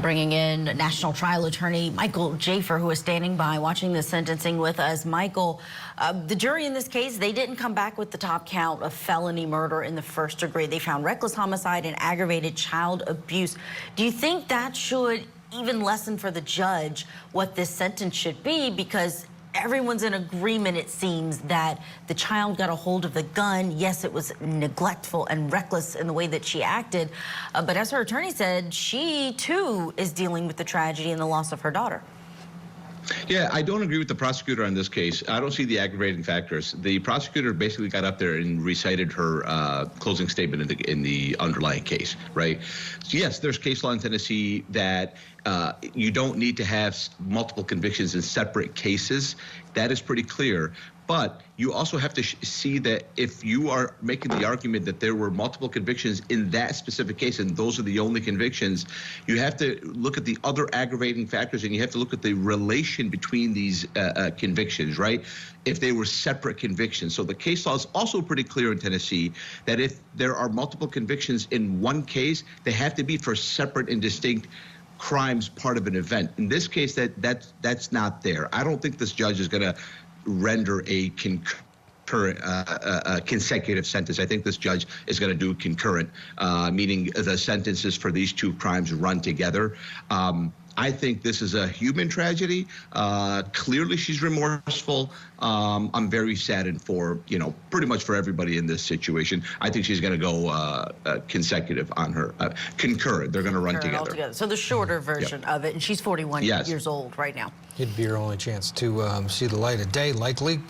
Bringing in National Trial Attorney Michael Jaafar, who is standing by watching the sentencing with us. Michael, the jury in this case, they didn't come back with the top count of felony murder in the first degree. They found reckless homicide and aggravated child abuse. Do you think that should even lessen for the judge what this sentence should be? Because everyone's in agreement, it seems, that the child got a hold of the gun. Yes, it was neglectful and reckless in the way that she acted. But as her attorney said, she, too, is dealing with the tragedy and the loss of her daughter. Yeah, I don't agree with the prosecutor on this case. I don't see the aggravating factors. The prosecutor basically got up there and recited her closing statement in the underlying case, right? So yes, there's case law in Tennessee that you don't need to have multiple convictions in separate cases. That is pretty clear. But you also have to see that if you are making the argument that there were multiple convictions in that specific case and those are the only convictions, you have to look at the other aggravating factors and you have to look at the relation between these convictions, right? If they were separate convictions. So the case law is also pretty clear in Tennessee that if there are multiple convictions in one case, they have to be for separate and distinct crimes, part of an event. In this case, that's not there. I don't think this judge is going to render a concurrent consecutive sentence. I think this judge is going to do concurrent, meaning the sentences for these two crimes run together. I think this is a human tragedy. Clearly, she's remorseful. I'm very saddened for, pretty much for everybody in this situation. I think she's going to go consecutive on her, concurrent. They're going to run together. So the shorter version of it, and she's 41 years old right now. It'd be her only chance to see the light of day, likely.